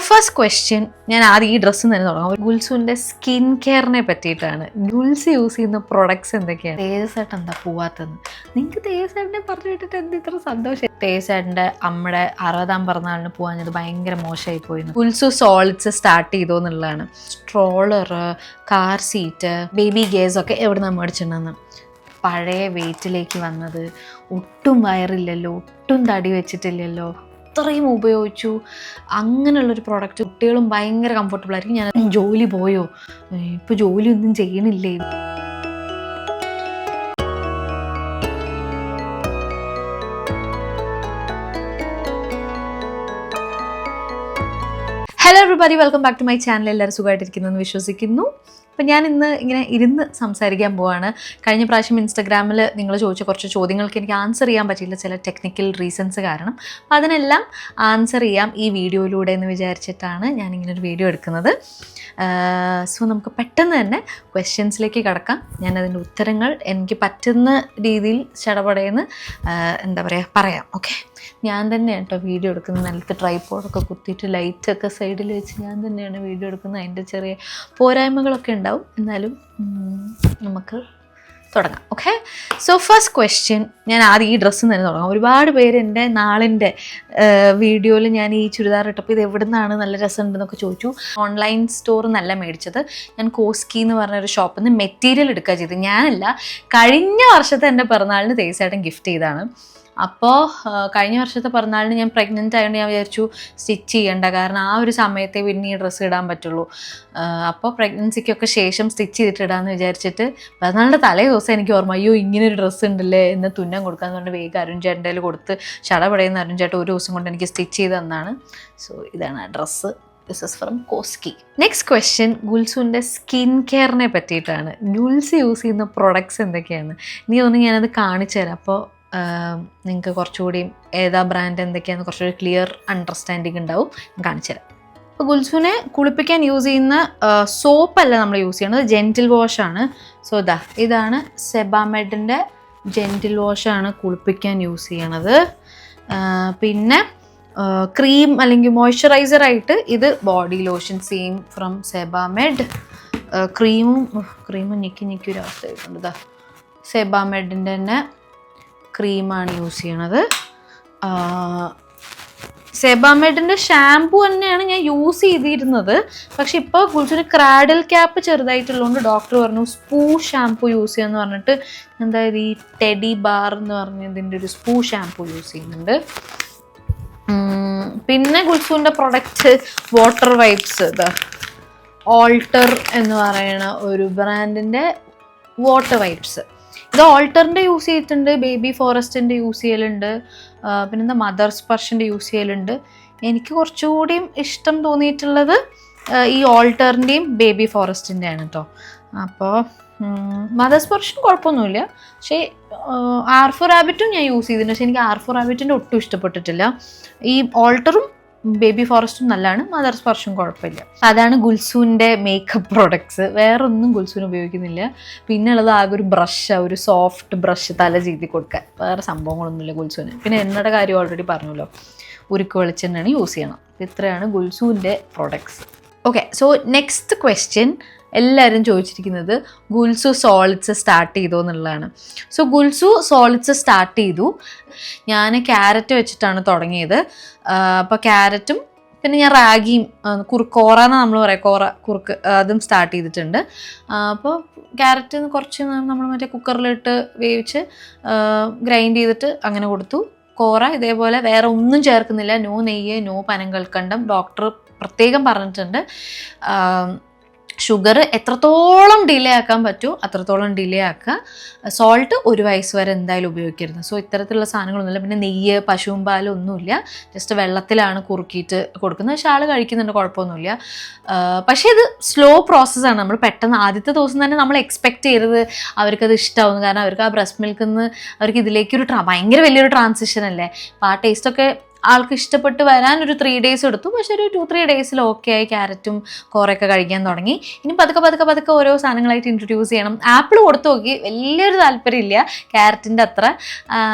First question ഞാൻ ആദ്യം ഈ ഡ്രസ്സ് തന്നെ തുടങ്ങാം. ഗുൽസുവിൻ്റെ സ്കിൻ കെയറിനെ പറ്റിയിട്ടാണ്. ഗുൽസ് യൂസ് ചെയ്യുന്ന പ്രൊഡക്ട്സ് എന്തൊക്കെയാണ്? തേജസായിട്ട് എന്താ പോവാത്തതെന്ന് നിങ്ങൾക്ക് തേജസായിട്ടിനെ പറഞ്ഞു വിട്ടിട്ട് എന്ത് ഇത്ര സന്തോഷം. തേജസായിട്ടിൻ്റെ അമ്മയുടെ 60ാം പിറന്നാളിന് പോകാഞ്ഞത് ഭയങ്കര മോശമായി പോയിരുന്നു. ഗുൽസു സോളിഡ്സ് സ്റ്റാർട്ട് ചെയ്തോ എന്നുള്ളതാണ്. Stroller, car seat, baby guys ഒക്കെ എവിടെ നിന്ന് മേടിച്ചിട്ടുണ്ടെന്ന്. പഴയ വെയിറ്റിലേക്ക് വന്നത്, ഒട്ടും വയറില്ലല്ലോ, ഒട്ടും തടി വെച്ചിട്ടില്ലല്ലോ, അത്രയും ഉപയോഗിച്ചു. അങ്ങനെയുള്ളൊരു പ്രോഡക്റ്റ് കുട്ടികളും ഭയങ്കര കംഫർട്ടബിൾ ആയിരിക്കും. ഞാൻ ജോലി പോയോ, ഇപ്പോൾ ജോലിയൊന്നും ചെയ്യണില്ലേ. Hello everybody, welcome back to my channel. എല്ലാവരും സുഖമായിട്ടിരിക്കുന്നു എന്ന് വിശ്വസിക്കുന്നു. അപ്പം ഞാൻ ഇന്ന് ഇങ്ങനെ ഇരുന്ന് സംസാരിക്കാൻ പോവാണ്. കഴിഞ്ഞ പ്രാവശ്യം ഇൻസ്റ്റഗ്രാമിൽ നിങ്ങൾ ചോദിച്ച കുറച്ച് ചോദ്യങ്ങൾക്ക് എനിക്ക് ആൻസർ ചെയ്യാൻ പറ്റിയില്ല, ചില ടെക്നിക്കൽ റീസൺസ് കാരണം. അപ്പം അതിനെല്ലാം ആൻസർ ചെയ്യാം ഈ വീഡിയോയിലൂടെ എന്ന് വിചാരിച്ചിട്ടാണ് ഞാനിങ്ങനൊരു വീഡിയോ എടുക്കുന്നത്. സോ നമുക്ക് പെട്ടെന്ന് തന്നെ ക്വസ്റ്റ്യൻസിലേക്ക് കടക്കാം. ഞാനതിൻ്റെ ഉത്തരങ്ങൾ എനിക്ക് പറ്റുന്ന രീതിയിൽ ചടപടയെന്ന് പറയാം. ഓക്കെ, ഞാൻ തന്നെയാണ് കേട്ടോ വീഡിയോ എടുക്കുന്നത്. നിലത്ത് ട്രൈപോഡൊക്കെ കുത്തിയിട്ട് ലൈറ്റൊക്കെ സൈഡിൽ വെച്ച് ഞാൻ തന്നെയാണ് വീഡിയോ എടുക്കുന്നത്. അതിൻ്റെ ചെറിയ പോരായ്മകളൊക്കെ ഉണ്ടാവും, എന്നാലും നമുക്ക് തുടങ്ങാം. ഓക്കെ, സോ ഫസ്റ്റ് ക്വസ്റ്റ്യൻ ഞാൻ ആദ്യം ഈ ഡ്രസ്സ് തന്നെ തുടങ്ങാം. ഒരുപാട് പേര് എൻ്റെ നാളിൻ്റെ വീഡിയോയിൽ ഞാൻ ഈ ചുരിദാർ ഇട്ടപ്പോൾ ഇത് എവിടെ നിന്നാണ്, നല്ല രസമുണ്ടെന്നൊക്കെ ചോദിച്ചു. ഓൺലൈൻ സ്റ്റോർ നല്ല മേടിച്ചത്. ഞാൻ കോസ്കി എന്ന് പറഞ്ഞൊരു ഷോപ്പിൽ നിന്ന് മെറ്റീരിയൽ എടുക്കുക ചെയ്തത്. ഞാനല്ല, കഴിഞ്ഞ വർഷത്തെ എൻ്റെ പിറന്നാളിന് തേജസായിട്ടും ഗിഫ്റ്റ് ചെയ്താണ്. അപ്പോൾ കഴിഞ്ഞ വർഷത്തെ പിറന്നാളിന് ഞാൻ പ്രഗ്നൻ്റ് ആയതുകൊണ്ട് ഞാൻ വിചാരിച്ചു സ്റ്റിച്ച് ചെയ്യണ്ട, കാരണം ആ ഒരു സമയത്തേ പിന്നെ ഈ ഡ്രസ്സ് ഇടാൻ പറ്റുള്ളൂ. അപ്പോൾ പ്രഗ്നൻസിക്കൊക്കെ ശേഷം സ്റ്റിച്ച് ചെയ്തിട്ടിടാമെന്ന് വിചാരിച്ചിട്ട് പിറന്നാളിൻ്റെ തലേ ദിവസം എനിക്ക് ഓർമ്മ, അയ്യോ ഇങ്ങനൊരു ഡ്രസ്സ് ഉണ്ടല്ലേ എന്ന് തുന്നാൻ കൊടുക്കാമെന്ന് പറഞ്ഞ് വേഗം അരുൺ ചേട്ടൻ്റെ കയ്യിൽ കൊടുത്ത് ചടപടയുന്ന അരുൺ ചേട്ടൻ ഒരു ദിവസം കൊണ്ട് എനിക്ക് സ്റ്റിച്ച് ചെയ്ത് തന്നാണ്. സോ ഇതാണ് ആ dress. This is from Koski. Next question ഗുൽസുവിൻ്റെ സ്കിൻ കെയറിനെ പറ്റിയിട്ടാണ്. ഗുൽസ് യൂസ് ചെയ്യുന്ന പ്രൊഡക്ട്സ് എന്തൊക്കെയാണ്? ഇനി ഒന്ന് ഞാനത് കാണിച്ചു തരാം. അപ്പോൾ നിങ്ങൾക്ക് കുറച്ചുകൂടി ഏതാ ബ്രാൻഡ് എന്തൊക്കെയാണെന്ന് കുറച്ചുകൂടി ക്ലിയർ അണ്ടർസ്റ്റാൻഡിങ് ഉണ്ടാവും. ഞാൻ കാണിച്ചു തരാം. അപ്പോൾ ഗുൽസുവിനെ കുളിപ്പിക്കാൻ യൂസ് ചെയ്യുന്ന സോപ്പല്ല നമ്മൾ യൂസ് ചെയ്യുന്നത്, ജെൻറ്റിൽ വാഷാണ്. സോ ഇതാണ് സെബാമെഡിൻ്റെ ജെൻറ്റിൽ വാഷാണ് കുളിപ്പിക്കാൻ യൂസ് ചെയ്യണത്. പിന്നെ ക്രീം അല്ലെങ്കിൽ മോയ്സ്ചറൈസറായിട്ട് ഇത് body lotion, same from Sebamed. ക്രീമും ഞെക്കി ഒരു അവസ്ഥ ആയിട്ടുണ്ട്. സെബാമെഡിൻ്റെ തന്നെ ക്രീമാണ് യൂസ് ചെയ്യണത്. സെബാമെഡിൻ്റെ ഷാംപൂ തന്നെയാണ് ഞാൻ യൂസ് ചെയ്തിരുന്നത്. പക്ഷെ ഇപ്പോൾ ഗുൽസുവിന് ക്രാഡിൽ ക്യാപ്പ് ചെറുതായിട്ടുള്ളതുകൊണ്ട് ഡോക്ടർ പറഞ്ഞു സ്പൂ ഷാംപൂ യൂസ് ചെയ്യാന്ന് പറഞ്ഞിട്ട്, എന്തായാലും ഈ ടെഡി ബാർ എന്ന് പറഞ്ഞതിൻ്റെ ഒരു സ്പൂ ഷാംപൂ യൂസ് ചെയ്യുന്നുണ്ട്. പിന്നെ ഗുൽസുവിൻ്റെ പ്രൊഡക്റ്റ് വാട്ടർ വൈപ്സ്, ഓൾട്ടർ എന്ന് പറയുന്ന ഒരു ബ്രാൻഡിൻ്റെ വാട്ടർ വൈപ്സ്. ഇത് ഓൾട്ടറിൻ്റെ യൂസ് ചെയ്തിട്ടുണ്ട്, ബേബി ഫോറസ്റ്റിൻ്റെ യൂസ് ചെയ്യലുണ്ട്, പിന്നെന്താ മദർ സ്പർഷിൻ്റെ യൂസ് ചെയ്യലുണ്ട്. എനിക്ക് കുറച്ചുകൂടിയും ഇഷ്ടം തോന്നിയിട്ടുള്ളത് ഈ ഓൾട്ടറിൻ്റെയും ബേബി ഫോറസ്റ്റിൻ്റെയാണ് കേട്ടോ. അപ്പോൾ മദർ സ്പർഷൻ കുഴപ്പമൊന്നുമില്ല, പക്ഷേ ആർഫോ റാബിറ്റും ഞാൻ യൂസ് ചെയ്തിട്ടുണ്ട്. പക്ഷേ എനിക്ക് ആർഫോ റാബിറ്റിൻ്റെ ഒട്ടും ഇഷ്ടപ്പെട്ടിട്ടില്ല. ഈ ഓൾട്ടറും ബേബി ഫോറസ്റ്റും നല്ലതാണ്, മദർ സ്പർശും കുഴപ്പമില്ല. അതാണ് ഗുൽസുവിൻ്റെ മേക്കപ്പ് പ്രോഡക്ട്സ്. വേറെ ഒന്നും ഗുൽസുവിന് ഉപയോഗിക്കുന്നില്ല. പിന്നെ ഉള്ളത് ആകെ ഒരു ബ്രഷ്, ഒരു സോഫ്റ്റ് ബ്രഷ് തല ചെയ്തി കൊടുക്കാൻ. വേറെ സംഭവങ്ങളൊന്നുമില്ല ഗുൽസുവിന്. പിന്നെ എണ്ണയുടെ കാര്യം ഓൾറെഡി പറഞ്ഞല്ലോ, ഉരുക്ക് വെളിച്ചെണ്ണയാണ് യൂസ് ചെയ്യണം. ഇത്രയാണ് ഗുൽസുവിൻ്റെ products. Okay, so next question എല്ലാവരും ചോദിച്ചിരിക്കുന്നത് ഗുൽസു സോളിഡ്സ് സ്റ്റാർട്ട് ചെയ്തോ എന്നുള്ളതാണ്. സോ ഗുൽസു സോളിഡ്സ് സ്റ്റാർട്ട് ചെയ്തു. ഞാൻ ക്യാരറ്റ് വെച്ചിട്ടാണ് തുടങ്ങിയത്. അപ്പോൾ ക്യാരറ്റും പിന്നെ ഞാൻ റാഗിയും കോറ എന്ന് നമ്മൾ പറയാം, കുറുക്ക് അതും സ്റ്റാർട്ട് ചെയ്തിട്ടുണ്ട്. അപ്പോൾ ക്യാരറ്റ് കുറച്ച് നമ്മൾ മറ്റേ കുക്കറിലിട്ട് വേവിച്ച് ഗ്രൈൻഡ് ചെയ്തിട്ട് അങ്ങനെ കൊടുത്തു. കോറ ഇതേപോലെ വേറെ ഒന്നും ചേർക്കുന്നില്ല, നോ നെയ്യ്, നോ പനങ്കൽക്കണ്ടം. ഡോക്ടർ പ്രത്യേകം പറഞ്ഞിട്ടുണ്ട് ഷുഗർ എത്രത്തോളം ഡിലേ ആക്കാൻ പറ്റുമോ അത്രത്തോളം ഡിലേ ആക്കുക. സോൾട്ട് 1 വയസ്സ് വരെ എന്തായാലും ഉപയോഗിക്കരുത്. സോ ഇത്തരത്തിലുള്ള സാധനങ്ങളൊന്നുമില്ല. പിന്നെ നെയ്യ്, പശുവും പാലും ഒന്നുമില്ല, ജസ്റ്റ് വെള്ളത്തിലാണ് കുറുക്കിയിട്ട് കൊടുക്കുന്നത്. പക്ഷേ ആൾ കഴിക്കുന്നുണ്ട്, കുഴപ്പമൊന്നുമില്ല. പക്ഷേ ഇത് സ്ലോ പ്രോസസ്സാണ്. നമ്മൾ പെട്ടെന്ന് ആദ്യത്തെ ദിവസം തന്നെ നമ്മൾ എക്സ്പെക്റ്റ് ചെയ്യരുത് അവർക്കത് ഇഷ്ടമാവുന്നു. കാരണം അവർക്ക് ആ ബ്രസ്റ്റ് മിൽക്കിൽ നിന്ന് അവർക്ക് ഇതിലേക്കൊരു ഭയങ്കര വലിയൊരു ട്രാൻസിഷൻ അല്ലേ. അപ്പോൾ ആ ടേസ്റ്റൊക്കെ ആൾക്ക് ഇഷ്ടപ്പെട്ട് വരാൻ ഒരു 3 days എടുത്തു. പക്ഷെ ഒരു 2-3 days ഓക്കെ ആയി. ക്യാരറ്റും കോറയൊക്കെ കഴിക്കാൻ തുടങ്ങി. ഇനി പതുക്കെ ഓരോ സാധനങ്ങളായിട്ട് ഇൻട്രൊഡ്യൂസ് ചെയ്യണം. ആപ്പിൾ കൊടുത്തു നോക്കി, വലിയൊരു താല്പര്യമില്ല ക്യാരറ്റിൻ്റെ അത്ര.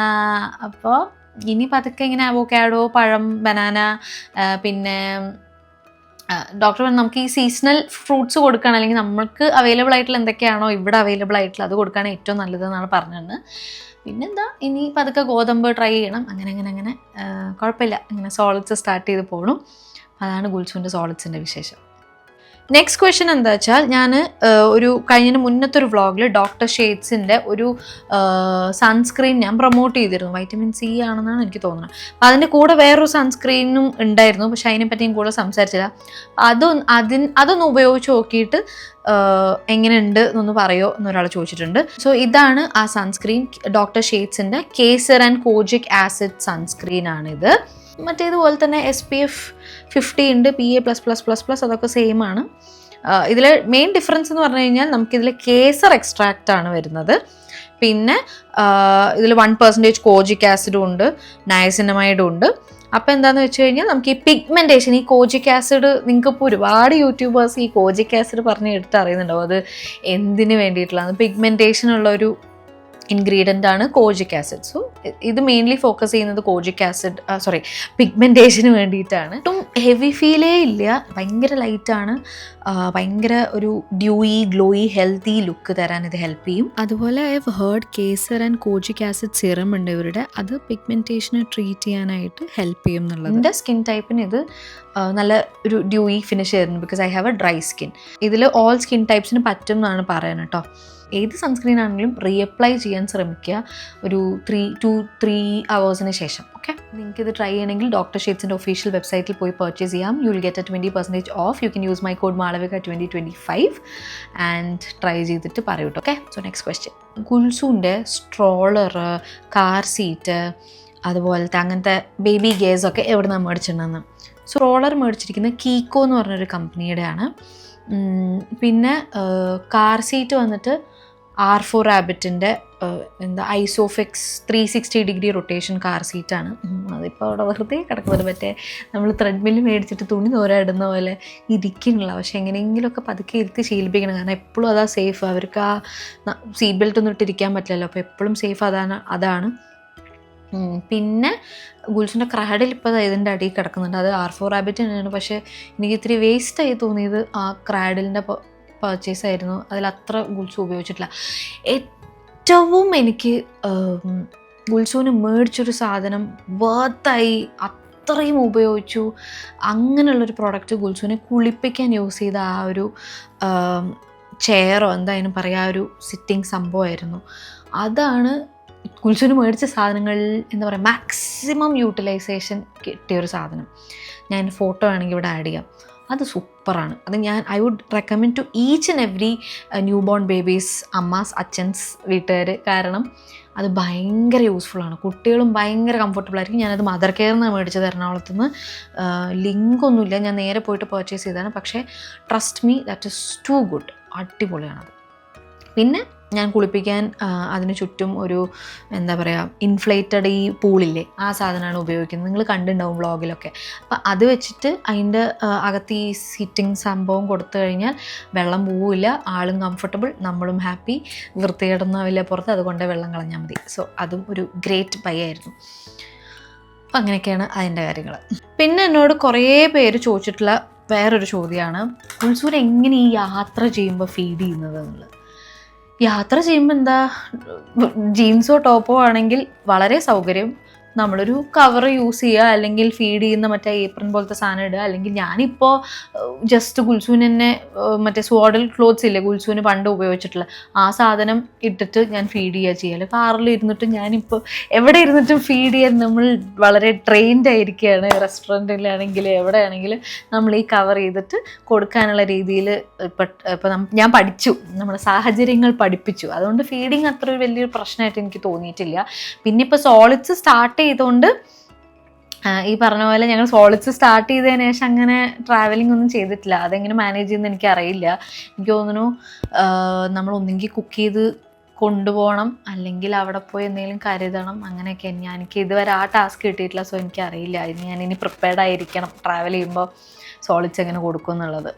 അപ്പോൾ ഇനി പതുക്കെ ഇങ്ങനെ അവോക്കാഡോ, പഴം, ബനാന, പിന്നെ ഡോക്ടർ പറഞ്ഞു നമുക്ക് ഈ സീസണൽ ഫ്രൂട്ട്സ് കൊടുക്കുകയാണ്, അല്ലെങ്കിൽ നമുക്ക് അവൈലബിൾ ആയിട്ടുള്ള എന്തൊക്കെയാണോ ഇവിടെ അവൈലബിൾ ആയിട്ടുള്ള അത് കൊടുക്കുകയാണ് ഏറ്റവും നല്ലതെന്നാണ് പറഞ്ഞത്. പിന്നെന്താ ഇനി പതുക്കെ ഗോതമ്പ് ട്രൈ ചെയ്യണം. അങ്ങനെ കുഴപ്പമില്ല, ഇങ്ങനെ സോളിഡ്സ് സ്റ്റാർട്ട് ചെയ്ത് പോകണം. അതാണ് ഗുൽസുവിൻ്റെ സോളിഡ്സിൻ്റെ വിശേഷം. നെക്സ്റ്റ് ക്വസ്റ്റ്യൻ എന്താ വെച്ചാൽ, ഞാൻ ഒരു കഴിഞ്ഞതിന് മുന്നത്തെ ഒരു വ്ളോഗിൽ ഡോക്ടർ ഷെയ്ഡ്സിൻ്റെ ഒരു സൺസ്ക്രീൻ ഞാൻ പ്രൊമോട്ട് ചെയ്തിരുന്നു. വൈറ്റമിൻ സി ആണെന്നാണ് എനിക്ക് തോന്നുന്നത്. അപ്പോൾ അതിൻ്റെ കൂടെ വേറൊരു സൺസ്ക്രീനും ഉണ്ടായിരുന്നു, പക്ഷെ അതിനെപ്പറ്റി ഞാൻ കൂടുതൽ സംസാരിച്ചില്ല. അതൊന്ന് ഉപയോഗിച്ച് നോക്കിയിട്ട് എങ്ങനെയുണ്ട് എന്നൊന്ന് പറയുമോ എന്നൊരാൾ ചോദിച്ചിട്ടുണ്ട്. സോ ഇതാണ് ആ സൺസ്ക്രീൻ, ഡോക്ടർ ഷെയ്ഡ്സിൻ്റെ Kesar and kojic acid sunscreen ആണിത്. മറ്റേതുപോലെ തന്നെ SPF 50 ഉണ്ട്, PA++++, അതൊക്കെ സെയിം ആണ്. ഇതിൽ മെയിൻ ഡിഫറൻസ് എന്ന് പറഞ്ഞു കഴിഞ്ഞാൽ നമുക്കിതിൽ കേസർ എക്സ്ട്രാക്റ്റ് ആണ് വരുന്നത്. പിന്നെ ഇതിൽ 1% കോജിക് ആസിഡും ഉണ്ട്, നയസിനമൈഡും ഉണ്ട്. അപ്പോൾ എന്താണെന്ന് വെച്ച് കഴിഞ്ഞാൽ നമുക്ക് ഈ പിഗ്മെൻറ്റേഷൻ, ഈ കോജിക് ആസിഡ്, നിങ്ങൾക്ക് ഇപ്പോൾ ഒരുപാട് യൂട്യൂബേഴ്സ് ഈ കോജിക് ആസിഡ് പറഞ്ഞ് എടുത്ത് അറിയുന്നുണ്ടാവും അത് എന്തിന് വേണ്ടിയിട്ടുള്ളതാണ്. പിഗ്മെൻറ്റേഷനുള്ളൊരു ഇൻഗ്രീഡിയൻ്റ് ആണ് കോജിക് ആസിഡ്. സോ ഇത് മെയിൻലി ഫോക്കസ് ചെയ്യുന്നത് കോജിക് ആസിഡ് പിഗ്മെൻറ്റേഷന് വേണ്ടിയിട്ടാണ്. ഒട്ടും ഹെവി ഫീലേ ഇല്ല, ഭയങ്കര ലൈറ്റാണ്, ഭയങ്കര ഒരു ഡ്യൂയി ഗ്ലോയി ഹെൽത്തി ലുക്ക് തരാൻ ഇത് ഹെൽപ്പ് ചെയ്യും. അതുപോലെ I have heard Kesar and kojic acid serum ഉണ്ട് ഇവരുടെ, അത് പിഗ്മെൻറ്റേഷനെ ട്രീറ്റ് ചെയ്യാനായിട്ട് ഹെൽപ്പ് ചെയ്യും എന്നുള്ളത്. എൻ്റെ സ്കിൻ ടൈപ്പിന് ഇത് നല്ല ഒരു ഡ്യൂയി ഫിനിഷ് ആയിരുന്നു, because I have A dry skin. ഇതിൽ ഓൾ സ്കിൻ ടൈപ്സിന് പറ്റും എന്നാണ് പറയുന്നത് കേട്ടോ. ഏത് സൺസ്ക്രീൻ ആണെങ്കിലും റീഅപ്ലൈ ചെയ്യാൻ ശ്രമിക്കുക ഒരു 3 hours ശേഷം. ഓക്കെ, നിങ്ങൾക്ക് ഇത് ട്രൈ ചെയ്യണമെങ്കിൽ ഡോക്ടർ ഷെയ്ഡ്സിൻ്റെ ഒഫീഷ്യൽ വെബ്സൈറ്റിൽ പോയി പർച്ചേസ് ചെയ്യാം. You will get a 20% off. You can use my code Malavika 2025 and try ചെയ്തിട്ട് പറയൂ കേട്ടോ. Okay, so next question. ഗുൽസുവിൻ്റെ സ്ട്രോളർ, കാർ സീറ്റ്, അതുപോലത്തെ അങ്ങനത്തെ ബേബി ഗെയർസൊക്കെ എവിടെ നിന്നാണ് മേടിച്ചിട്ടുണ്ടെന്ന്. സ്ട്രോളർ മേടിച്ചിരിക്കുന്നത് കീക്കോ എന്ന് പറഞ്ഞൊരു കമ്പനിയുടെയാണ്. പിന്നെ കാർ സീറ്റ് വന്നിട്ട് R4 റാബിറ്റിൻ്റെ ഐസോഫിക്സ് 360° റൊട്ടേഷൻ കാർ സീറ്റാണ്. അതിപ്പോൾ അവിടെ വെറുതെ കിടക്കുന്നത്, മറ്റേ നമ്മൾ ത്രെഡ്മിൽ മേടിച്ചിട്ട് തുണി തോരാടുന്ന പോലെ ഇരിക്കുന്നില്ല. പക്ഷേ എങ്ങനെയെങ്കിലുമൊക്കെ പതുക്കെ ഇരുത്തി ശീലിപ്പിക്കണം, കാരണം എപ്പോഴും അതാ സേഫ്. അവർക്ക് ആ സീറ്റ് ബെൽറ്റ് ഒന്നും ഇട്ടിരിക്കാൻ പറ്റില്ലല്ലോ, അപ്പോൾ എപ്പോഴും സേഫ് അതാണ്. പിന്നെ ഗുൽസിൻ്റെ ക്രാഡിൽ ഇപ്പോൾ ഇതിൻ്റെ അടിയിൽ കിടക്കുന്നുണ്ട്, അത് R4 റാബിറ്റ് തന്നെയാണ്. പക്ഷേ എനിക്ക് ഇത്തിരി വേസ്റ്റായി തോന്നിയത് ആ ക്രാഡിലിൻ്റെ പർച്ചേസ് ആയിരുന്നു. അതിലത്ര ഗുൽസു ഉപയോഗിച്ചിട്ടില്ല. ഏറ്റവും എനിക്ക് ഗുൽസുവിന് മേടിച്ചൊരു സാധനം വർത്തായി, അത്രയും ഉപയോഗിച്ചു, അങ്ങനെയുള്ളൊരു പ്രോഡക്റ്റ് ഗുൽസുവിനെ കുളിപ്പിക്കാൻ യൂസ് ചെയ്ത ആ ഒരു ചെയറോ എന്തായാലും പറയാം, ആ ഒരു സിറ്റിംഗ് സംഭവമായിരുന്നു. അതാണ് ഗുൽസുവിന് മേടിച്ച സാധനങ്ങളിൽ എന്താ പറയുക മാക്സിമം യൂട്ടിലൈസേഷൻ കിട്ടിയൊരു സാധനം. ഞാൻ ഫോട്ടോ ആണെങ്കിൽ ഇവിടെ ആഡ് ചെയ്യാം. അത് സൂപ്പറാണ്. അത് I would recommend to each and every newborn babies, അമ്മാസ്, അച്ഛൻസ്, വീട്ടുകാർ. കാരണം അത് ഭയങ്കര യൂസ്ഫുള്ളാണ്. കുട്ടികളും ഭയങ്കര കംഫർട്ടബിൾ ആയിരിക്കും. ഞാനത് മദർ കെയറിൽ നിന്ന് മേടിച്ചത്, എറണാകുളത്ത് നിന്ന്. ലിങ്കൊന്നുമില്ല, ഞാൻ നേരെ പോയിട്ട് പർച്ചേസ് ചെയ്തതാണ്. പക്ഷേ trust me, that is to good. അടിപൊളിയാണത്. പിന്നെ ഞാൻ കുളിപ്പിക്കാൻ അതിന് ചുറ്റും ഒരു എന്താ പറയുക ഇൻഫ്ലേറ്റഡ് ഈ പൂളില്ലേ, ആ സാധനമാണ് ഉപയോഗിക്കുന്നത്. നിങ്ങൾ കണ്ടിട്ടുണ്ടാവും വ്ളോഗിലൊക്കെ. അപ്പം അത് വെച്ചിട്ട് അതിൻ്റെ അകത്ത് ഈ സിറ്റിംഗ് സംഭവം കൊടുത്തു കഴിഞ്ഞാൽ വെള്ളം പോവില്ല, ആളും കംഫർട്ടബിൾ, നമ്മളും ഹാപ്പി. വൃത്തികേടൊന്നുമില്ല പുറത്ത്, അതുകൊണ്ട് വെള്ളം കളഞ്ഞാൽ മതി. സോ അതും ഒരു ഗ്രേറ്റ് ബൈ ആയിരുന്നു. അപ്പം അങ്ങനെയൊക്കെയാണ് അതിൻ്റെ കാര്യങ്ങൾ. പിന്നെ എന്നോട് കുറേ പേര് ചോദിച്ചിട്ടുള്ള വേറൊരു ചോദ്യമാണ്, ഗുൽസൂർ എങ്ങനെ ഈ യാത്ര ചെയ്യുമ്പോൾ ഫീഡ് ചെയ്യുന്നത് എന്നുള്ളത്. യാത്ര ചെയ്യുമ്പോൾ എന്താ, ജീൻസോ ടോപ്പോ ആണെങ്കിൽ വളരെ സൗകര്യം. നമ്മളൊരു കവർ യൂസ് ചെയ്യുക, അല്ലെങ്കിൽ ഫീഡ് ചെയ്യുന്ന മറ്റേ ഏപ്രൺ പോലത്തെ സാധനം ഇടുക. അല്ലെങ്കിൽ ഞാനിപ്പോൾ ജസ്റ്റ് ഗുൽസൂന് തന്നെ മറ്റേ സ്വാഡൽ ക്ലോത്ത്സ് ഇല്ലേ ഗുൽസൂന് പണ്ട് ഉപയോഗിച്ചിട്ടുള്ള, ആ സാധനം ഇട്ടിട്ട് ഞാൻ ഫീഡ് ചെയ്യുക ചെയ്യല്. കാറിൽ ഇരുന്നിട്ട് ഞാനിപ്പോൾ എവിടെ ഇരുന്നിട്ടും ഫീഡ് ചെയ്യാൻ നമ്മൾ വളരെ ട്രെയിൻഡ് ആയിരിക്കുകയാണ്. റെസ്റ്റോറൻറ്റിലാണെങ്കിൽ എവിടെയാണെങ്കിലും നമ്മൾ ഈ കവർ ചെയ്തിട്ട് കൊടുക്കാനുള്ള രീതിയിൽ ഇപ്പം ഞാൻ പഠിച്ചു, നമ്മുടെ സാഹചര്യങ്ങൾ പഠിപ്പിച്ചു. അതുകൊണ്ട് ഫീഡിങ് അത്ര ഒരു വലിയൊരു പ്രശ്നമായിട്ട് എനിക്ക് തോന്നിയിട്ടില്ല. പിന്നെ ഇപ്പോൾ സോളിഡ്സ് സ്റ്റാർട്ട് ചെയ്തുകൊണ്ട് ഈ പറഞ്ഞ പോലെ ഞങ്ങൾ സോളിഡ്സ് സ്റ്റാർട്ട് ചെയ്തതിന് ശേഷം അങ്ങനെ ട്രാവലിംഗ് ഒന്നും ചെയ്തിട്ടില്ല. അതെങ്ങനെ മാനേജ് ചെയ്യുന്നത് എനിക്കറിയില്ല. എനിക്ക് തോന്നുന്നു നമ്മൾ ഒന്നെങ്കിൽ കുക്ക് ചെയ്ത് കൊണ്ടുപോകണം, അല്ലെങ്കിൽ അവിടെ പോയി എന്തെങ്കിലും കരുതണം, അങ്ങനെയൊക്കെ. എനിക്ക് ഇതുവരെ ആ ടാസ്ക് കിട്ടിയിട്ടില്ല. സോ എനിക്കറിയില്ല, അതിന് ഞാനിനി പ്രിപ്പയർഡ് ആയിരിക്കണം ട്രാവൽ ചെയ്യുമ്പോൾ സോളിഡ്സ് എങ്ങനെ കൊടുക്കും എന്നുള്ളത്.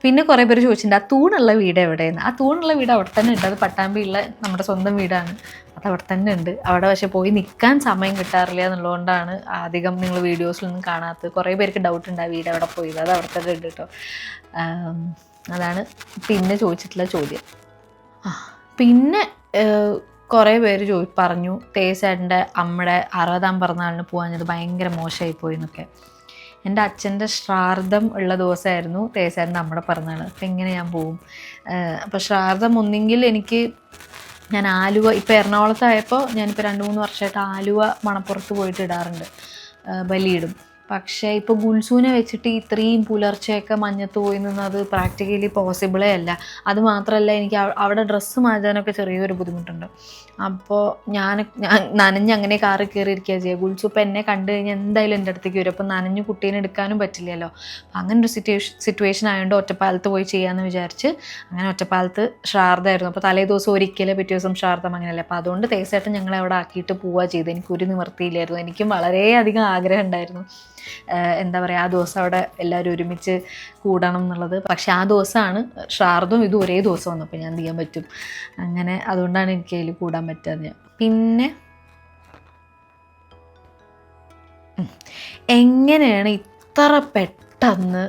പിന്നെ കുറേ പേര് ചോദിച്ചിട്ടുണ്ട് ആ തൂണുള്ള വീട് എവിടെയെന്ന്. ആ തൂണുള്ള വീട് അവിടെ തന്നെ ഉണ്ട്. അത് പട്ടാമ്പിയുള്ള നമ്മുടെ സ്വന്തം വീടാണ്. അത് അവിടെ തന്നെ ഉണ്ട്. അവിടെ പക്ഷേ പോയി നിൽക്കാൻ സമയം കിട്ടാറില്ല എന്നുള്ളതുകൊണ്ടാണ് അധികം നിങ്ങൾ വീഡിയോസിലൊന്നും കാണാത്തത്. കുറേ പേർക്ക് ഡൗട്ട് ഉണ്ട് ആ വീട് അവിടെ പോയത്. അത് അവിടെ തന്നെ ഉണ്ട് കേട്ടോ. അതാണ് പിന്നെ ചോദിച്ചിട്ടുള്ള ചോദ്യം. പിന്നെ കുറേ പേര് പറഞ്ഞു തേജേട്ടൻ്റെ അമ്മയുടെ 60ാം പിറന്നാളിന് പോകാഞ്ഞത് ഭയങ്കര മോശമായിപ്പോയി എന്നൊക്കെ. എൻ്റെ അച്ഛൻ്റെ ശ്രാദ്ധം ഉള്ള ദിവസമായിരുന്നു തേജേട്ടൻ്റെ അമ്മയുടെ പിറന്നാൾ. അപ്പം എങ്ങനെ ഞാൻ പോവും? അപ്പോൾ ശ്രാദ്ധം ഒന്നെങ്കിൽ ഞാൻ ആലുവ, ഇപ്പോൾ എറണാകുളത്തായപ്പോൾ ഞാനിപ്പോൾ 2-3 വർഷമായിട്ട് ആലുവ മണപ്പുറത്ത് പോയിട്ട് ഇടാറുണ്ട്, ബലിയിടും. പക്ഷേ ഇപ്പോൾ ഗുൽസൂനെ വെച്ചിട്ട് ഇത്രയും പുലർച്ചെയൊക്കെ മഞ്ഞത്ത് പോയി നിന്നത് പ്രാക്ടിക്കലി പോസിബിളേ അല്ല. അതുമാത്രമല്ല എനിക്ക് അവിടെ ഡ്രസ്സ് മാറ്റാനൊക്കെ ചെറിയൊരു ബുദ്ധിമുട്ടുണ്ട്. അപ്പോൾ ഞാൻ നനഞ്ഞ് അങ്ങനെ കാറിൽ കയറിയിരിക്കുക ചെയ്യുക. ഗുൽസു ഇപ്പോൾ എന്നെ കണ്ടു കഴിഞ്ഞാൽ എന്തായാലും എൻ്റെ അടുത്തേക്ക് വരും. അപ്പോൾ നനഞ്ഞ് കുട്ടീനെ എടുക്കാനും പറ്റില്ലല്ലോ. അങ്ങനെ ഒരു സിറ്റുവേഷൻ ആയതുകൊണ്ട് ഒറ്റപ്പാലത്ത് പോയി ചെയ്യാമെന്ന് വിചാരിച്ച് അങ്ങനെ ഒറ്റപ്പാലത്ത് ശ്രാദ്ധമായിരുന്നു. അപ്പോൾ തലേ ദിവസം ഒരിക്കലേ പിറ്റേ ദിവസം ശ്രാദ്ധം അങ്ങനെയല്ല. അപ്പോൾ അതുകൊണ്ട് തേജേട്ടൻ ഞങ്ങളെ അവിടെ ആക്കിയിട്ട് പോവുക ചെയ്ത്. എനിക്കൊരു നിവൃത്തിയില്ലായിരുന്നു. എനിക്കും വളരെയധികം ആഗ്രഹം ഉണ്ടായിരുന്നു എന്താ പറയുക, ആ ദിവസം അവിടെ എല്ലാവരും ഒരുമിച്ച് കൂടണം എന്നുള്ളത്. പക്ഷെ ആ ദിവസമാണ് ശ്രാദ്ധവും ഇതും ഒരേ ദിവസം വന്നപ്പോൾ ഞാൻ എന്ത് ചെയ്യാൻ പറ്റും? അങ്ങനെ അതുകൊണ്ടാണ് എനിക്ക് അതിൽ കൂടാൻ പറ്റാതെ. പിന്നെ എങ്ങനെയാണ് ഇത്ര പെട്ടെന്ന്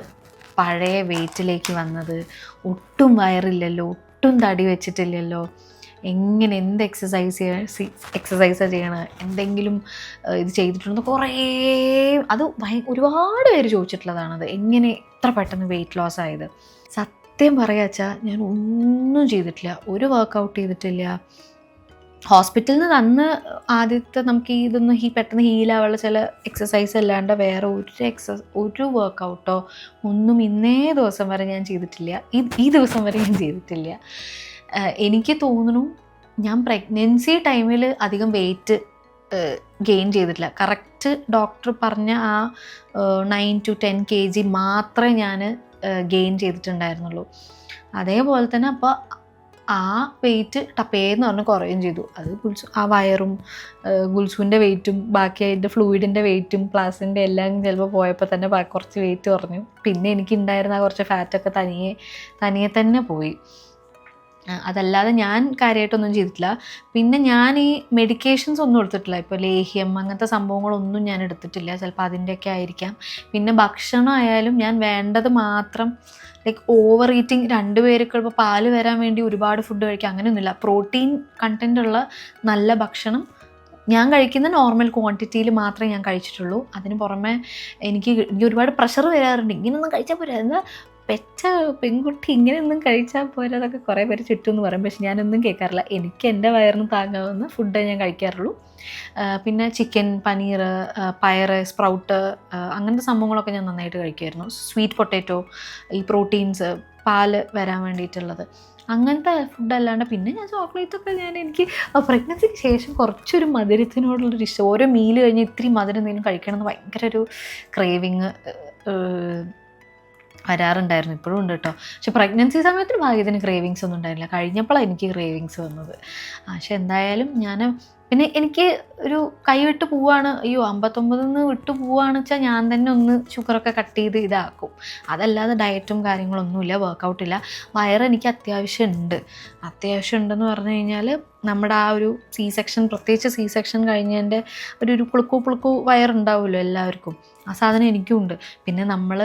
പഴയ വെയിറ്റിലേക്ക് വന്നത്? ഒട്ടും വയറില്ലല്ലോ, ഒട്ടും തടി വെച്ചിട്ടില്ലല്ലോ, എങ്ങനെ എന്ത് എക്സസൈസാണ് ചെയ്യണത്, എന്തെങ്കിലും ഇത് ചെയ്തിട്ടുണ്ടെന്ന് കുറേ ഒരുപാട് പേര് ചോദിച്ചിട്ടുള്ളതാണത്. എങ്ങനെ ഇത്ര പെട്ടെന്ന് വെയിറ്റ് ലോസ് ആയത്? സത്യം പറയാച്ചാൽ ഞാൻ ഒന്നും ചെയ്തിട്ടില്ല, ഒരു വർക്കൗട്ട് ചെയ്തിട്ടില്ല. ഹോസ്പിറ്റലിൽ നിന്ന് അന്ന് ആദ്യത്തെ നമുക്ക് ഇതൊന്നും പെട്ടെന്ന് ഹീലാവുള്ള ചില എക്സസൈസ് അല്ലാണ്ട് വേറെ ഒരു വർക്കൗട്ടോ ഒന്നും ഇന്നേ ദിവസം വരെ ഞാൻ ചെയ്തിട്ടില്ല. ഈ ദിവസം വരെ ഞാൻ ചെയ്തിട്ടില്ല. എനിക്ക് തോന്നുന്നു ഞാൻ പ്രഗ്നൻസി ടൈമിൽ അധികം വെയിറ്റ് ഗെയിൻ ചെയ്തിട്ടില്ല. കറക്റ്റ് ഡോക്ടർ പറഞ്ഞ ആ 9 to 10 kg മാത്രമേ ഞാൻ ഗെയിൻ ചെയ്തിട്ടുണ്ടായിരുന്നുള്ളൂ. അതേപോലെ തന്നെ അപ്പോൾ ആ വെയിറ്റ് ടപ്പേന്ന് പറഞ്ഞ് കുറയുകയും ചെയ്തു. അത് ആ വയറും ഗുൽസുവിൻ്റെ വെയിറ്റും ബാക്കി അതിൻ്റെ ഫ്ലൂയിഡിൻ്റെ വെയിറ്റും പ്ലാസിൻ്റെ എല്ലാം ചിലപ്പോൾ പോയപ്പോൾ തന്നെ കുറച്ച് വെയിറ്റ് കുറഞ്ഞു. പിന്നെ എനിക്കുണ്ടായിരുന്ന കുറച്ച് ഫാറ്റൊക്കെ തനിയെ തന്നെ പോയി. അതല്ലാതെ ഞാൻ കാര്യമായിട്ടൊന്നും ചെയ്തിട്ടില്ല. പിന്നെ ഞാൻ ഈ മെഡിക്കേഷൻസ് ഒന്നും എടുത്തിട്ടില്ല. ഇപ്പോൾ ലേഹ്യം അങ്ങനത്തെ സംഭവങ്ങളൊന്നും ഞാൻ എടുത്തിട്ടില്ല. ചിലപ്പോൾ അതിൻ്റെയൊക്കെ ആയിരിക്കാം. പിന്നെ ഭക്ഷണം ആയാലും ഞാൻ വേണ്ടത് മാത്രം, ലൈക്ക് ഓവർ ഈറ്റിംഗ്. 2 പേർക്ക് ഇപ്പോൾ പാല് വരാൻ വേണ്ടി ഒരുപാട് ഫുഡ് കഴിക്കുക അങ്ങനെയൊന്നുമില്ല. പ്രോട്ടീൻ കണ്ടൻ്റ് ഉള്ള നല്ല ഭക്ഷണം ഞാൻ കഴിക്കുന്ന നോർമൽ ക്വാണ്ടിറ്റിയിൽ മാത്രമേ ഞാൻ കഴിച്ചിട്ടുള്ളൂ. അതിന് പുറമെ എനിക്ക് ഒരുപാട് പ്രഷർ വരാറുണ്ട്. ഇങ്ങനെയൊന്നും കഴിച്ചാൽ പോരാ, എന്നാൽ പെറ്റ പെൺകുട്ടി ഇങ്ങനെയൊന്നും കഴിച്ചാൽ പോരാ എന്നൊക്കെ കുറേ പേര് ചുറ്റും എന്ന് പറയും. പക്ഷെ ഞാനൊന്നും കേൾക്കാറില്ല. എനിക്ക് എൻ്റെ വയറിന് താങ്ങാവുന്ന ഫുഡേ ഞാൻ കഴിക്കാറുള്ളൂ. പിന്നെ ചിക്കൻ, പനീർ, പയർ, സ്പ്രൗട്ട് അങ്ങനത്തെ സംഭവങ്ങളൊക്കെ ഞാൻ നന്നായിട്ട് കഴിക്കുമായിരുന്നു. സ്വീറ്റ് പൊട്ടാറ്റോ, ഈ പ്രോട്ടീൻസ്, പാല് വരാൻ വേണ്ടിയിട്ടുള്ളത്, അങ്ങനത്തെ ഫുഡല്ലാണ്ട്. പിന്നെ ഞാൻ ചോക്ലേറ്റൊക്കെ എനിക്ക് പ്രഗ്നൻസിക്ക് ശേഷം കുറച്ചൊരു മധുരത്തിനോടുള്ളൊരു ഇഷ്ടം. ഓരോ മീല് കഴിഞ്ഞ് ഇത്തിരി മധുരം എന്തെങ്കിലും കഴിക്കണമെന്ന് ഭയങ്കര ഒരു ക്രേവിങ് വരാറുണ്ടായിരുന്നു. ഇപ്പോഴും ഉണ്ട് കേട്ടോ. പക്ഷെ പ്രഗ്നൻസി സമയത്തിന് ഭാഗ്യത്തിന് ക്രേവിങ്സ് ഒന്നും ഉണ്ടായില്ല. കഴിഞ്ഞപ്പോഴാണ് എനിക്ക് ക്രേവിങ്സ് വന്നത്. പക്ഷെ എന്തായാലും പിന്നെ എനിക്ക് ഒരു കൈവിട്ട് പോവാണ്, 59 വിട്ട് പോവുകയാണെന്ന് വെച്ചാൽ ഞാൻ തന്നെ ഒന്ന് ഷുഗറൊക്കെ കട്ട് ചെയ്ത് ഇതാക്കും. അതല്ലാതെ ഡയറ്റും കാര്യങ്ങളൊന്നുമില്ല, വർക്കൗട്ടില്ല. വയറെനിക്ക് അത്യാവശ്യം ഉണ്ടെന്ന് പറഞ്ഞു കഴിഞ്ഞാൽ നമ്മുടെ ആ ഒരു പ്രത്യേകിച്ച് സി സെക്ഷൻ കഴിഞ്ഞതിൻ്റെ ഒരു പുളുക്കു വയറുണ്ടാവുമല്ലോ എല്ലാവർക്കും. ആ സാധനം എനിക്കും ഉണ്ട്. പിന്നെ നമ്മൾ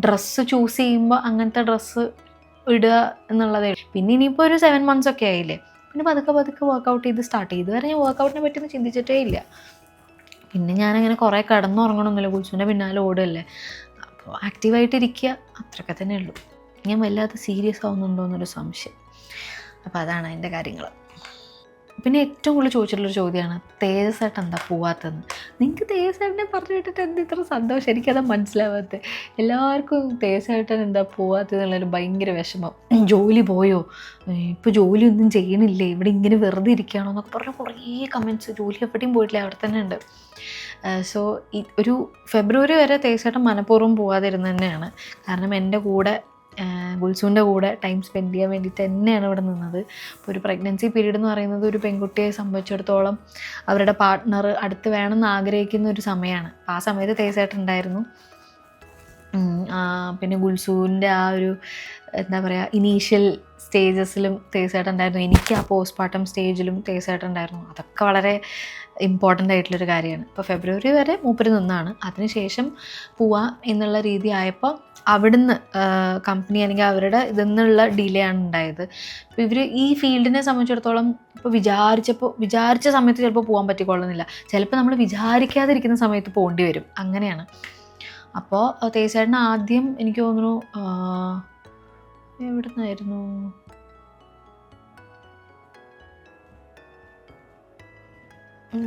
ഡ്രസ്സ് ചൂസ് ചെയ്യുമ്പോൾ അങ്ങനത്തെ ഡ്രസ്സ് ഇടുക എന്നുള്ളതേ. പിന്നെ ഇനിയിപ്പോൾ ഒരു 7 months ഒക്കെ ആയില്ലേ, പിന്നെ പതുക്കെ വർക്കൗട്ട് ചെയ്ത് സ്റ്റാർട്ട് ചെയ്തു. ഇതുവരെ ഞാൻ വർക്കൗട്ടിനെ പറ്റിയൊന്നും ചിന്തിച്ചിട്ടേ ഇല്ല. പിന്നെ ഞാനങ്ങനെ കുറേ കിടന്നുറങ്ങണമെന്നില്ല, ഗുൽസുവിൻ്റെ പിന്നാലെ ഓടുകയല്ലേ. അപ്പോൾ ആക്റ്റീവായിട്ടിരിക്കുക, അത്രയൊക്കെ തന്നെ ഉള്ളൂ. ഞാൻ വല്ലാതെ സീരിയസ് ആവുന്നുണ്ടോ എന്നൊരു സംശയം. അപ്പോൾ അതാണ് അതിൻ്റെ കാര്യങ്ങൾ. പിന്നെ ഏറ്റവും കൂടുതൽ ചോദിച്ചിട്ടുള്ളൊരു ചോദ്യമാണ് തേജസ്സേട്ടൻ എന്താ പോവാത്തതെന്ന്. നിങ്ങൾക്ക് തേജസ്സേട്ടനെ പറഞ്ഞു വിട്ടിട്ട് എന്താ ഇത്ര സന്തോഷം? എനിക്കത് മനസ്സിലാവാത്തത്. എല്ലാവർക്കും തേജസ്സേട്ടൻ എന്താ പോവാത്തതെന്നുള്ളൊരു ഭയങ്കര വിഷമം. ജോലി പോയോ, ഇപ്പോൾ ജോലിയൊന്നും ചെയ്യണില്ലേ, ഇവിടെ ഇങ്ങനെ വെറുതെ ഇരിക്കുകയാണോ എന്നൊക്കെ പറഞ്ഞാൽ കുറേ കമൻറ്റ്സ്. ജോലി എവിടെയും പോയിട്ടില്ല, അവിടെ തന്നെ ഉണ്ട്. സോ ഒരു ഫെബ്രുവരി വരെ തേജസ്സേട്ടൻ മനഃപൂർവ്വം പോവാതിരുന്നത് തന്നെയാണ്. കാരണം എൻ്റെ കൂടെ ഗുൽസുവിൻ്റെ കൂടെ ടൈം സ്പെൻഡ് ചെയ്യാൻ വേണ്ടിയിട്ട് തന്നെയാണ് ഇവിടെ നിന്നത്. ഇപ്പോൾ ഒരു പ്രഗ്നൻസി പീരീഡ് എന്ന് പറയുന്നത് ഒരു പെൺകുട്ടിയെ സംബന്ധിച്ചിടത്തോളം അവരുടെ പാർട്ട്ണർ അടുത്ത് വേണമെന്ന് ആഗ്രഹിക്കുന്ന ഒരു സമയമാണ്. ആ സമയത്ത് തേജസ്സേട്ടൻ ഉണ്ടായിരുന്നു. പിന്നെ ഗുൽസൂവിൻ്റെ ആ ഒരു എന്താ പറയുക ഇനീഷ്യൽ സ്റ്റേജസിലും തേജേട്ടൻ ഉണ്ടായിരുന്നു. എനിക്ക് ആ പോസ്റ്റ്മോർട്ടം സ്റ്റേജിലും തേജേട്ടൻ ഉണ്ടായിരുന്നു. അതൊക്കെ വളരെ ഇമ്പോർട്ടൻ്റ് ആയിട്ടുള്ളൊരു കാര്യമാണ്. ഇപ്പോൾ ഫെബ്രുവരി വരെ മൂപ്പര് നിന്നാണ്. അതിനുശേഷം പോവാം എന്നുള്ള രീതി ആയപ്പോൾ അവിടുന്ന് കമ്പനി അല്ലെങ്കിൽ അവരുടെ ഇതിൽ ഡിലേ ആണ് ഉണ്ടായത്. അപ്പോൾ ഇവർ ഈ ഫീൽഡിനെ സംബന്ധിച്ചിടത്തോളം ഇപ്പോൾ വിചാരിച്ച സമയത്ത് ചിലപ്പോൾ പോകാൻ പറ്റിക്കൊള്ളുന്നില്ല. ചിലപ്പോൾ നമ്മൾ വിചാരിക്കാതിരിക്കുന്ന സമയത്ത് പോകേണ്ടി വരും. അങ്ങനെയാണ്. അപ്പോൾ തേജേട്ടൻ ആദ്യം എനിക്ക് തോന്നുന്നു എവിടെ നിന്നായിരുന്നു,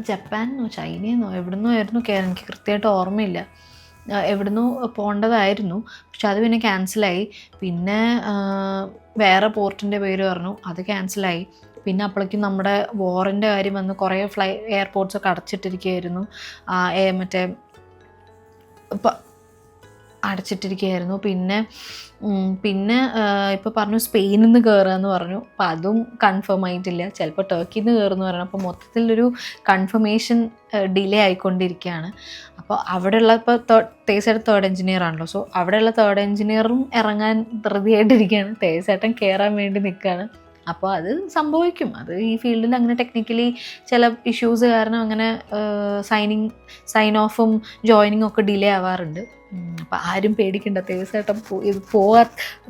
ജപ്പാനെന്നോ ചൈനയെന്നോ എവിടുന്നോ ആയിരുന്നു എനിക്ക് കൃത്യമായിട്ട് ഓർമ്മയില്ല. എവിടുന്നോ പോകേണ്ടതായിരുന്നു. പക്ഷെ അത് പിന്നെ ക്യാൻസലായി. പിന്നെ വേറെ പോർട്ടിൻ്റെ പേര് പറഞ്ഞു, അത് ക്യാൻസലായി. പിന്നെ അപ്പോഴേക്കും നമ്മുടെ വാറിൻ്റെ കാര്യം വന്ന് കുറേ എയർപോർട്ട്സൊക്കെ അടച്ചിട്ടിരിക്കുകയായിരുന്നു. മറ്റേ അടച്ചിട്ടിരിക്കുകയായിരുന്നു. പിന്നെ ഇപ്പോൾ പറഞ്ഞു സ്പെയിനിൽ നിന്ന് കയറുകയെന്ന് പറഞ്ഞു. അപ്പോൾ അതും കൺഫേം ആയിട്ടില്ല. ചിലപ്പോൾ ടർക്കിയിൽ നിന്ന് കയറുമെന്ന് പറഞ്ഞു. അപ്പോൾ മൊത്തത്തിലൊരു കൺഫർമേഷൻ ഡിലേ ആയിക്കൊണ്ടിരിക്കുകയാണ്. അപ്പോൾ അവിടെയുള്ള ഇപ്പോൾ തേജേട്ടൻ തേർഡ് എഞ്ചിനീയർ ആണല്ലോ. സോ അവിടെയുള്ള തേർഡ് എഞ്ചിനീയറും ഇറങ്ങാൻ ധൃതിയായിട്ടിരിക്കുകയാണ്. തേജേട്ടൻ കയറാൻ വേണ്ടി നിൽക്കുകയാണ്. അപ്പോൾ അത് സംഭവിക്കും. അത് ഈ ഫീൽഡിൽ അങ്ങനെ ടെക്നിക്കലി ചില ഇഷ്യൂസ് കാരണം അങ്ങനെ സൈൻ ഓഫും ജോയിനിങ്ങും ഒക്കെ ഡിലേ ആവാറുണ്ട്. അപ്പോൾ ആരും പേടിക്കണ്ട. തേജേട്ടൻ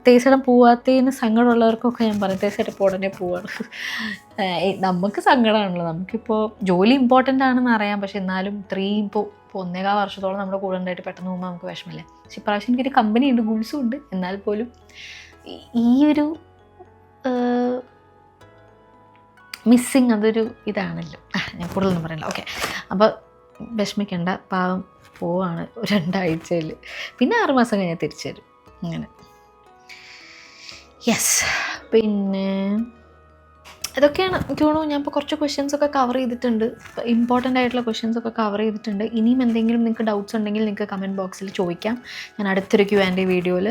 തേജേട്ടൻ പോവാത്തതിന് സങ്കടമുള്ളവർക്കൊക്കെ ഞാൻ പറയും, തേജേട്ടൻ ഇപ്പോൾ ഉടനെ പോവാണ്. നമുക്ക് സങ്കടമാണല്ലോ. നമുക്കിപ്പോൾ ജോലി ഇമ്പോർട്ടൻ്റ് ആണെന്ന് അറിയാം. പക്ഷെ എന്നാലും ഇപ്പോൾ 1.25 വർഷത്തോളം നമ്മുടെ കൂടെ ഉണ്ടായിട്ട് പെട്ടെന്ന് പോകുമ്പോൾ നമുക്ക് വിഷമമില്ല. പക്ഷെ ഇപ്രാവശ്യം എനിക്കൊരു കമ്പനി ഉണ്ട്, ഗുൾസും ഉണ്ട്. എന്നാൽ പോലും ഈ ഒരു മിസ്സിങ് അതൊരു ഇതാണല്ലോ. ഞാൻ കൂടുതലൊന്നും പറയണ്ട. ഓക്കെ, അപ്പോൾ വിഷമിക്കേണ്ട. പാവം പോവാണ് 2 ആഴ്ചയിൽ. പിന്നെ 6 മാസം കഴിഞ്ഞാൽ തിരിച്ചു വരും. അങ്ങനെ യെസ്. പിന്നെ ഇതൊക്കെയാണ് എനിക്ക് തോന്നുന്നു. ഞാൻ ഇപ്പോൾ കുറച്ച് ക്വസ്റ്റ്യൻസൊക്കെ കവർ ചെയ്തിട്ടുണ്ട്. ഇമ്പോർട്ടൻ്റ് ആയിട്ടുള്ള ക്വസ്റ്റ്യൻസൊക്കെ കവർ ചെയ്തിട്ടുണ്ട്. ഇനിയും എന്തെങ്കിലും നിങ്ങൾക്ക് ഡൗട്ട്സ് ഉണ്ടെങ്കിൽ നിങ്ങൾക്ക് കമൻറ്റ് ബോക്സിൽ ചോദിക്കാം. ഞാൻ അടുത്തൊരു Q&A വീഡിയോയിൽ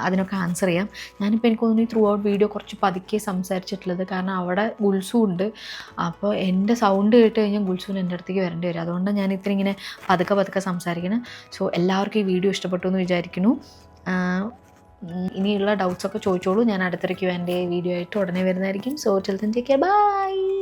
അതിനൊക്കെ ആൻസർ ചെയ്യാം. ഞാനിപ്പോൾ എനിക്ക് തോന്നുന്നു ത്രൂ ഔട്ട് വീഡിയോ കുറച്ച് പതുക്കെ സംസാരിച്ചിട്ടുള്ളത്. കാരണം അവിടെ ഗുൾസു ഉണ്ട്. അപ്പോൾ എൻ്റെ സൗണ്ട് കേട്ട് കഴിഞ്ഞാൽ ഗുൾസുവിന് എൻ്റെ അടുത്തേക്ക് വരേണ്ടി വരും. അതുകൊണ്ടാണ് ഞാൻ ഇത്ര ഇങ്ങനെ പതുക്കെ സംസാരിക്കണം. സോ എല്ലാവർക്കും ഈ വീഡിയോ ഇഷ്ടപ്പെട്ടു എന്ന് വിചാരിക്കുന്നു. ഇനിയുള്ള ഡൗട്ട്സൊക്കെ ചോദിച്ചോളൂ. ഞാൻ അടുത്തൊരു Q&A വീഡിയോ ആയിട്ട് ഉടനെ വരുന്നതായിരിക്കും. So till then take care, by.